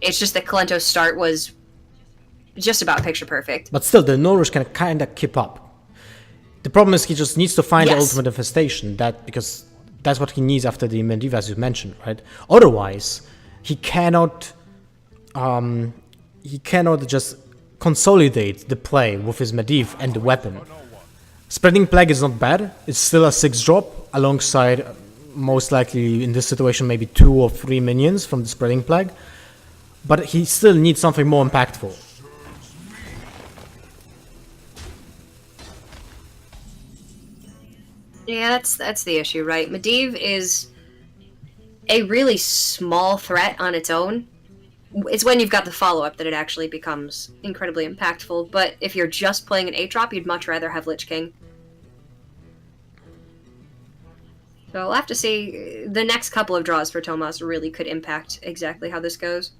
It's just that Kolento's start was just about picture perfect. But still, the Nourish can kind of keep up. The problem is he just needs to find the Ultimate Infestation, because that's what he needs after the Medivh, as you mentioned, right? Otherwise, he cannot just consolidate the play with his Medivh and the weapon. Spreading Plague is not bad. It's still a 6-drop alongside, most likely in this situation, maybe 2 or 3 minions from the Spreading Plague. But he still needs something more impactful. Yeah, that's the issue, right? Medivh is a really small threat on its own. It's when you've got the follow-up that it actually becomes incredibly impactful, but if you're just playing an 8-drop, you'd much rather have Lich King. So we'll have to see. The next couple of draws for Tomas really could impact exactly how this goes.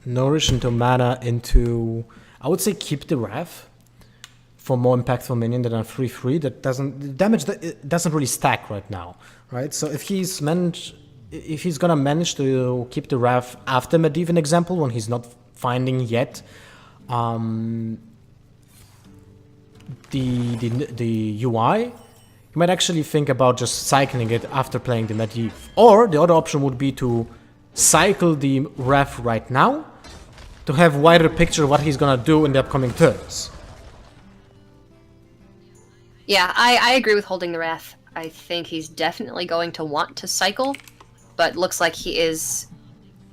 Nourish into mana into, I would say, keep the Wrath for more impactful minion than a 3/3 that doesn't, the damage that it doesn't really stack right now, right? So if he's gonna manage to keep the Wrath after Medivh, an example, when he's not finding yet the UI, you might actually think about just cycling it after playing the Medivh. Or the other option would be to cycle the Wrath right now to have a wider picture of what he's gonna do in the upcoming turns. Yeah, I agree with holding the Wrath. I think he's definitely going to want to cycle, but looks like he is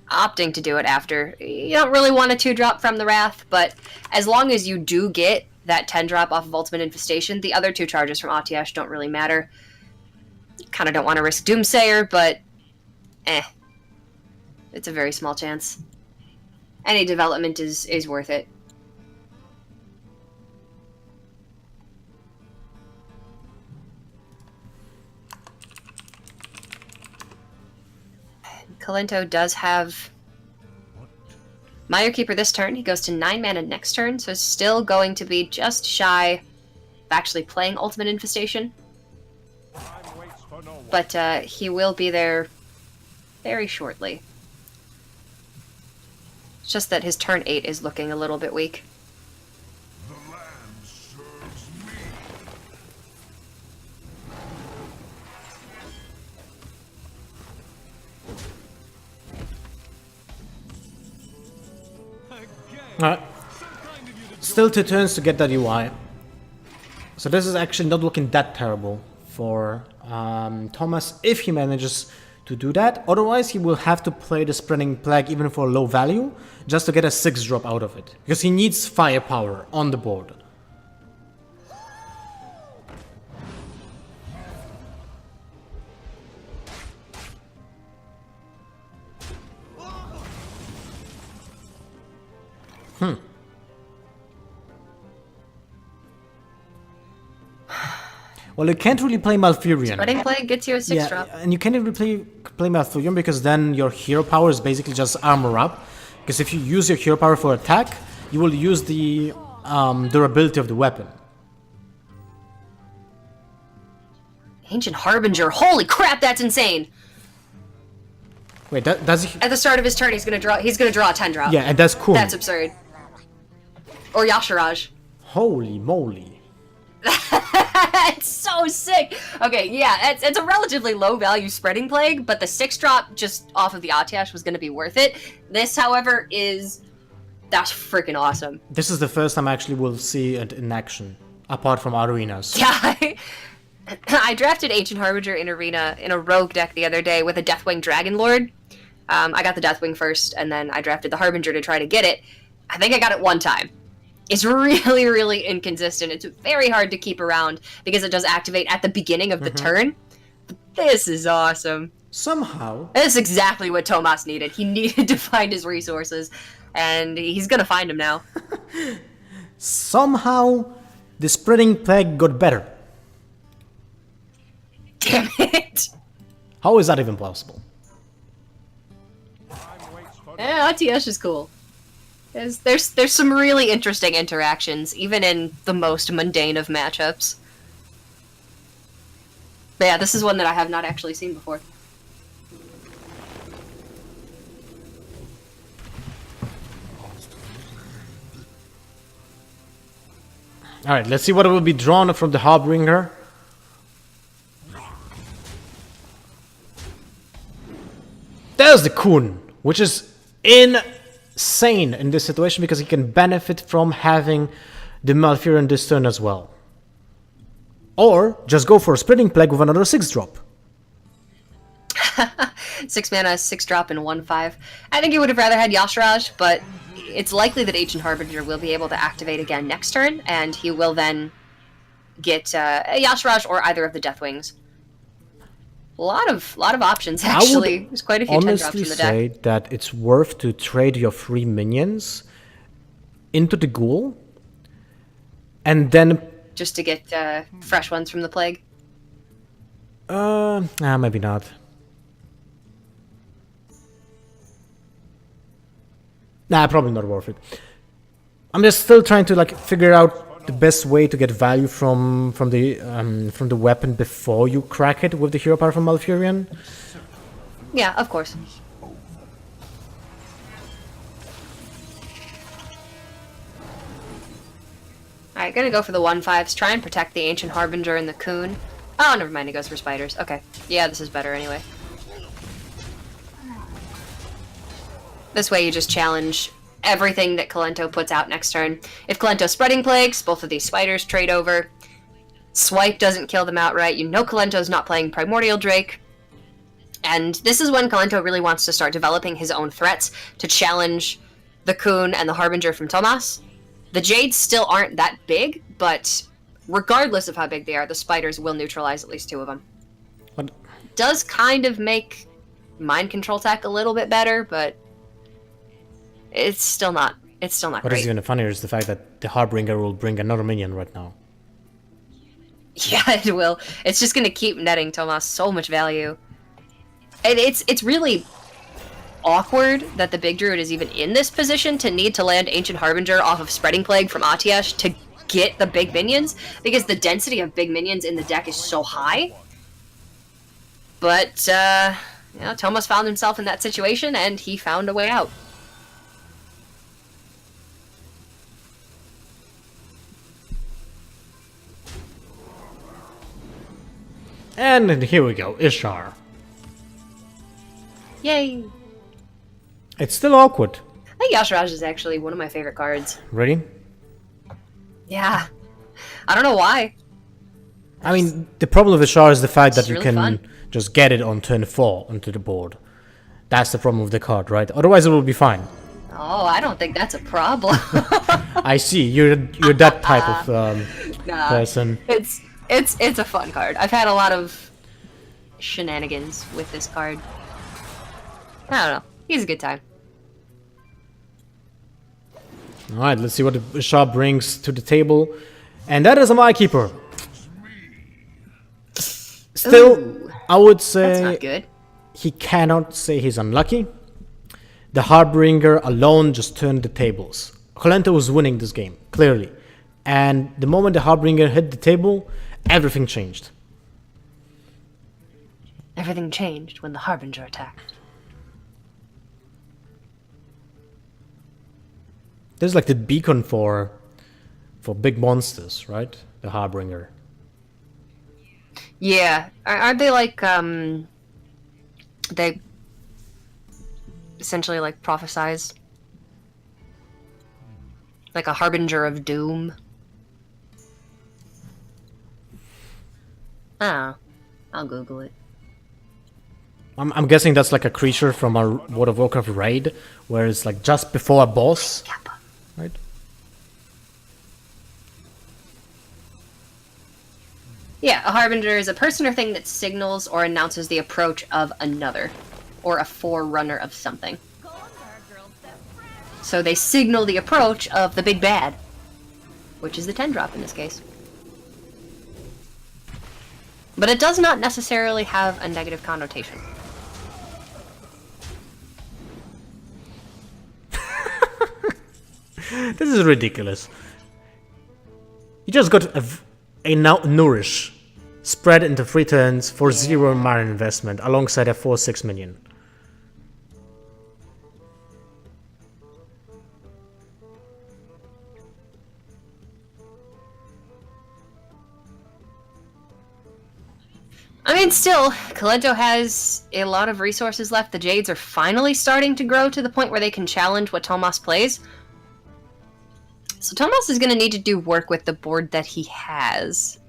opting to do it after. You don't really want a 2-drop from the Wrath, but as long as you do get that 10-drop off of Ultimate Infestation, the other 2 charges from Atiash don't really matter. Kind of don't want to risk Doomsayer, but it's a very small chance. Any development is worth it. Kolento does have Mire Keeper this turn. He goes to 9 mana next turn, so it's still going to be just shy of actually playing Ultimate Infestation. But he will be there very shortly. It's just that his turn 8 is looking a little bit weak. The land serves me. Alright. Still 2 turns to get that UI. So this is actually not looking that terrible for Tomas if he manages to do that. Otherwise, he will have to play the Spreading Plague even for low value just to get a 6-drop out of it. Because he needs firepower on the board. Well, you can't really play Malfurion. Spreading Plague gets you a 6-drop. Yeah, and you can't even play Malfurion because then your hero power is basically just armor up. Because if you use your hero power for attack, you will use the durability of the weapon. Ancient Harbinger. Holy crap, that's insane. Wait, does he? At the start of his turn, he's gonna draw a 10 drop. Yeah, and that's cool. That's absurd. Or Yasharaj. Holy moly. It's so sick. Okay, yeah, it's a relatively low value spreading plague, but the 6 drop just off of the Atiash was gonna be worth it. This, however, that's freaking awesome. This is the first time I actually will see it in action, apart from arenas. Yeah, I drafted Ancient Harbinger in Arena in a rogue deck the other day with a Deathwing dragonlord. I got the Deathwing first, and then I drafted the Harbinger to try to get it. I think I got it one time. It's really, really inconsistent. It's very hard to keep around because it does activate at the beginning of the turn. But this is awesome. Somehow. This is exactly what Tomas needed. He needed to find his resources, and he's gonna find them now. Somehow, the spreading plague got better. Damn it! How is that even possible? Yeah, ATS is cool. There's some really interesting interactions, even in the most mundane of matchups. But yeah, this is one that I have not actually seen before. Alright, let's see what will be drawn from the Harbinger. There's the Kun, which is insane in this situation because he can benefit from having the Malfurion this turn as well. Or just go for a Spreading Plague with another 6 drop. 6 mana, 6 drop, and 1/5. I think he would have rather had Yasharaj, but it's likely that Ancient Harbinger will be able to activate again next turn, and he will then get a Yasharaj or either of the Deathwings. A lot of options, actually. There's quite a few 10 drops honestly in the deck. say that it's worth to trade your free minions into the ghoul and then Just to get fresh ones from the plague. maybe not. Nah, probably not worth it. I'm just still trying to figure out the best way to get value from the weapon before you crack it with the hero power from Malfurion. Yeah, of course. Alright, gonna go for the 1/5s. Try and protect the Ancient Harbinger and the Coon. Oh, never mind, he goes for spiders. Okay. Yeah, this is better anyway. This way you just challenge everything that Kolento puts out next turn. If Kolento Spreading Plagues, both of these spiders trade over. Swipe doesn't kill them outright. You know Kolento's not playing Primordial Drake. And this is when Kolento really wants to start developing his own threats to challenge the Coon and the Harbinger from Tomas. The Jades still aren't that big, but regardless of how big they are, the spiders will neutralize at least 2 of them. What? Does kind of make mind control tech a little bit better, but it's still not What great. is even funnier is the fact that the Harbinger will bring another minion right now. Yeah, it will. It's just gonna keep netting Tomas so much value. And it's really awkward that the big druid is even in this position to need to land Ancient Harbinger off of Spreading Plague from Atiash to get the big minions, because the density of big minions in the deck is so high. But, Tomas found himself in that situation, and he found a way out. And here we go, Ishar. Yay! It's still awkward. I think Yasharaj is actually one of my favorite cards. Ready? Yeah. I don't know why. I mean, the problem with Ishar is the fact that It's you really can fun. just get it on turn 4 onto the board. That's the problem with the card, right? Otherwise it will be fine. Oh, I don't think that's a problem. I see, you're that type of Nah. person. It's a fun card. I've had a lot of shenanigans with this card. I don't know. He's a good time. Alright, let's see what Ishar brings to the table. And that is a My Keeper. Still, Ooh, I would that's say not good. he cannot say he's unlucky. The Harbinger alone just turned the tables. Kolento was winning this game, clearly. And the moment the Harbinger hit the table, everything changed. Everything changed when the Harbinger attacked. This is like the beacon for big monsters, right? The Harbinger. Yeah. Aren't they like, they essentially like prophesize? Like a harbinger of doom? Oh. I'll Google it. I'm guessing that's like a creature from a World of Warcraft raid, where it's like just before a boss, right? Yeah, a harbinger is a person or thing that signals or announces the approach of another, or a forerunner of something. So they signal the approach of the big bad, which is the 10-drop in this case. But it does not necessarily have a negative connotation. This is ridiculous. You just got a nourish spread into 3 turns for 0 mana investment alongside a 4/6 minion. I mean, still, Kolento has a lot of resources left. The Jades are finally starting to grow to the point where they can challenge what Tomas plays. So Tomas is going to need to do work with the board that he has.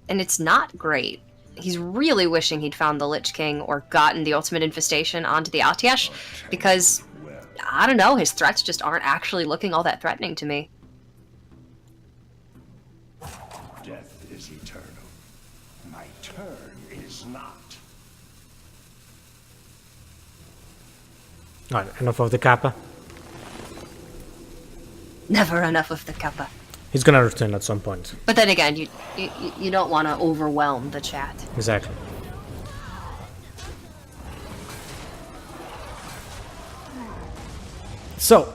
And it's not great. He's really wishing he'd found the Lich King or gotten the Ultimate Infestation onto the Altiesh, because, I don't know, his threats just aren't actually looking all that threatening to me. Death is eternal. My turn is not. Alright, enough of the Kappa. Never enough of the Kappa. He's gonna return at some point. But then again, you don't want to overwhelm the chat. Exactly. So,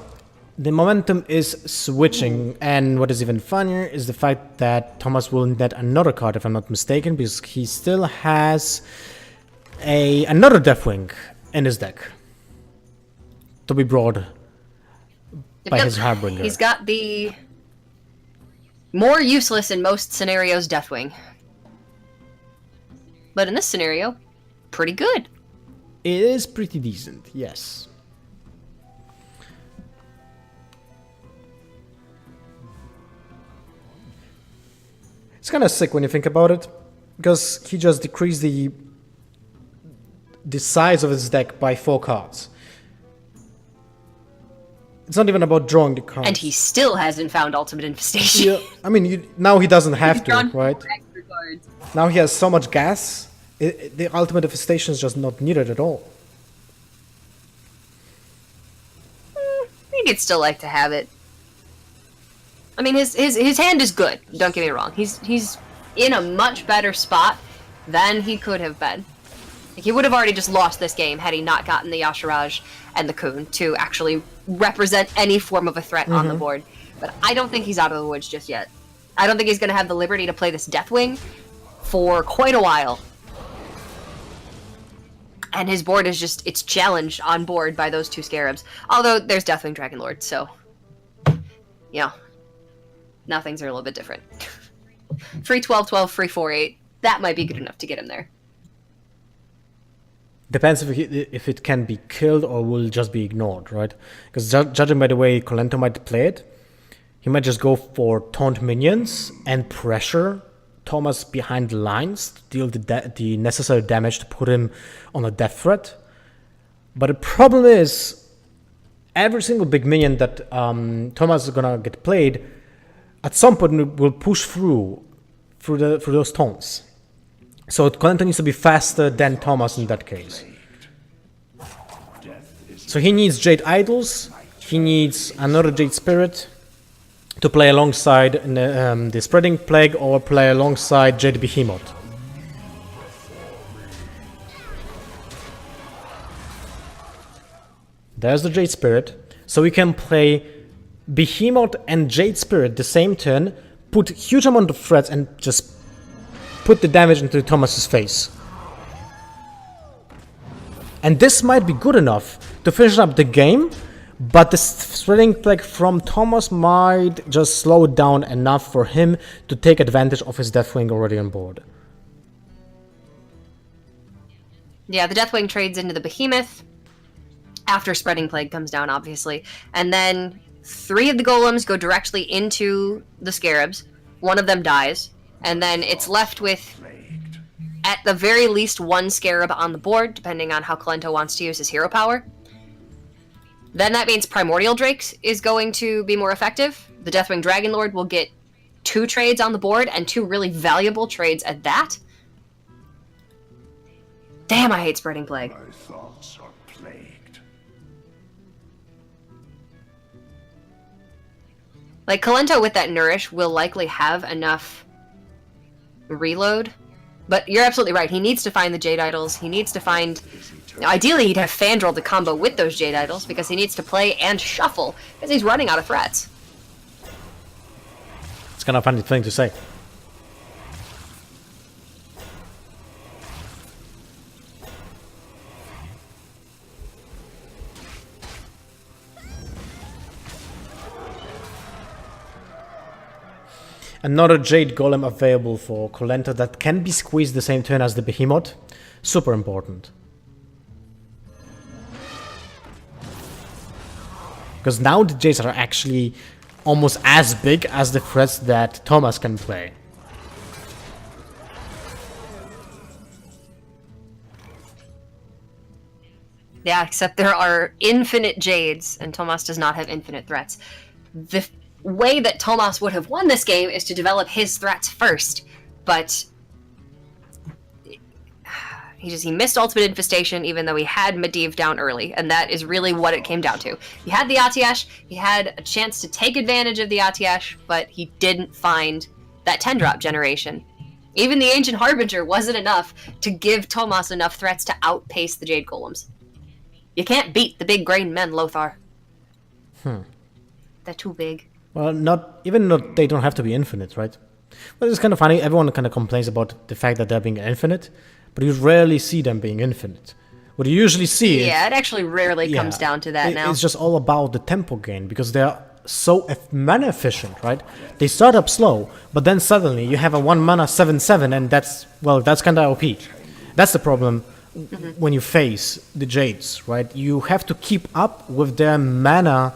the momentum is switching, and what is even funnier is the fact that Tomas will net another card, if I'm not mistaken, because he still has another deathwing in his deck to be brought by his Harbinger. He's got the more useless in most scenarios deathwing. But in this scenario, pretty good. It is pretty decent, yes. It's kind of sick when you think about it, because he just decreased the size of his deck by 4 cards. It's not even about drawing the cards. And he still hasn't found Ultimate Infestation. Yeah, I mean, now he doesn't have to, Drawn right? 4 extra cards. Now he has so much gas, the Ultimate Infestation is just not needed at all. I think he'd still like to have it. I mean, his hand is good, don't get me wrong. He's in a much better spot than he could have been. Like, he would have already just lost this game had he not gotten the Yasharaj and the Kun to actually represent any form of a threat on the board. But I don't think he's out of the woods just yet. I don't think he's going to have the liberty to play this Deathwing for quite a while. And his board is just, it's challenged on board by those 2 Scarabs. Although there's Deathwing Dragonlord, so, you know, now things are a little bit different. Free 12/12, free 4/8. That might be good enough to get him there. Depends if it can be killed or will just be ignored, right? Because judging by the way Kolento might play it, he might just go for taunt minions and pressure Tomas behind the lines to deal the necessary damage to put him on a death threat. But the problem is, every single big minion that Tomas is gonna get played, at some point will push through those taunts. So Kolento needs to be faster than Tomas in that case. So he needs Jade Idols, he needs another Jade Spirit to play alongside the Spreading Plague or play alongside Jade Behemoth. There's the Jade Spirit. So we can play Behemoth and Jade Spirit the same turn, put huge amount of threats and just put the damage into Tomas's face. And this might be good enough to finish up the game, but the spreading plague from Tomas might just slow it down enough for him to take advantage of his deathwing already on board. Yeah, the deathwing trades into the behemoth after spreading plague comes down, obviously. And then 3 of the golems go directly into the scarabs. 1 of them dies. And then it's left with, at the very least, 1 scarab on the board, depending on how Kolento wants to use his hero power. Then that means Primordial Drakes is going to be more effective. The Deathwing Dragonlord will get 2 trades on the board, and 2 really valuable trades at that. Damn, I hate spreading plague. My thoughts are plagued. Like, Kolento with that Nourish will likely have enough reload. But you're absolutely right. He needs to find the Jade Idols. He needs to find... Ideally, he'd have Fandral to combo with those Jade Idols, because he needs to play and shuffle, because he's running out of threats. It's kind of a funny thing to say. Another Jade Golem available for Kolento that can be squeezed the same turn as the Behemoth. Super important. Because now the Jades are actually almost as big as the threats that Tomas can play. Yeah, except there are infinite Jades, and Tomas does not have infinite threats. The way that Tomas would have won this game is to develop his threats first, but he missed Ultimate Infestation even though he had Medivh down early, and that is really what it came down to. He had the Atiash, he had a chance to take advantage of the Atiash, but he didn't find that 10-drop generation. Even the Ancient Harbinger wasn't enough to give Tomas enough threats to outpace the Jade Golems. You can't beat the big grain men, Lothar. They're too big. Well, they don't have to be infinite, right? Well, it's kind of funny. Everyone kind of complains about the fact that they're being infinite, but you rarely see them being infinite. What you usually see it actually rarely comes down to that now. It's just all about the tempo gain, because they're so mana efficient, right? They start up slow, but then suddenly you have a 1 mana 7/7, and that's kind of OP. That's the problem when you face the Jades, right? You have to keep up with their mana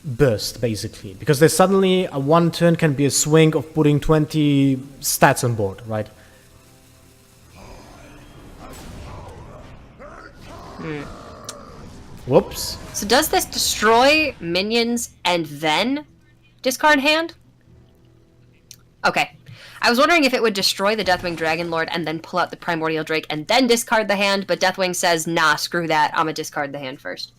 burst, basically, because they suddenly a 1 turn can be a swing of putting 20 stats on board, right? Whoops. So does this destroy minions and then discard hand? Okay. I was wondering if it would destroy the Deathwing Dragonlord and then pull out the Primordial Drake and then discard the hand, but Deathwing says, nah, screw that, I'm gonna discard the hand first.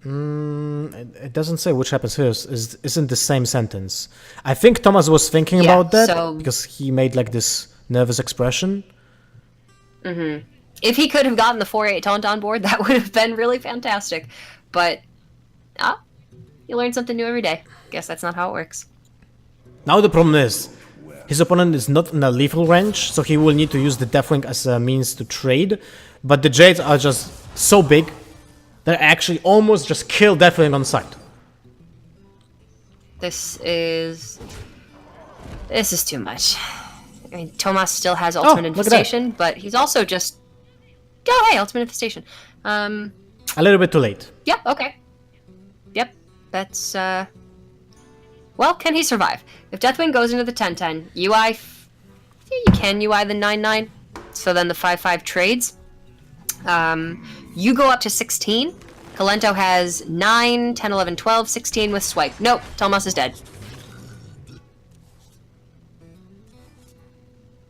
It doesn't say which happens first. Isn't the same sentence. I think Tomas was thinking about that because he made like this nervous expression. If he could have gotten the 4/8 taunt on board, that would have been really fantastic. But, you learn something new every day. Guess that's not how it works. Now the problem is, his opponent is not in a lethal range, so he will need to use the Deathwing as a means to trade. But the Jades are just so big, they actually almost just kill Deathwing on sight. This is too much. I mean, Tomas still has Ultimate Infestation, but he's also just... Oh, hey, Ultimate Infestation. A little bit too late. Yeah, okay. Yep, that's, Well, can he survive? If Deathwing goes into the 10/10, UI... You can UI the 9/9, so then the 5/5 trades. You go up to 16. Kolento has 9, 10, 11, 12, 16 with swipe. Nope, Tomas is dead.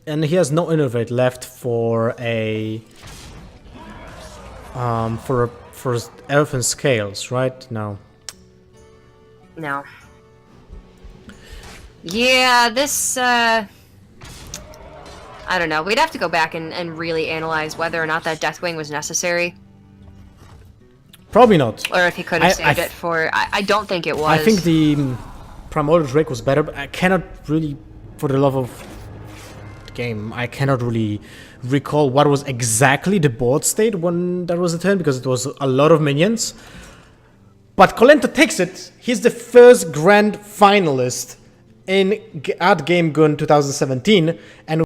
And he has no innovate left for a... for Elfin Scales, right? No. No. Yeah, this, I don't know. We'd have to go back and really analyze whether or not that Deathwing was necessary. Probably not. Or if he could have saved it for... I don't think it was. I think the Primordial Drake was better, but I cannot really, for the love of that game. I cannot really recall what was exactly the board state when that was the turn, because it was a lot of minions. But Kolento takes it. He's the first grand finalist at GameGune 2017, and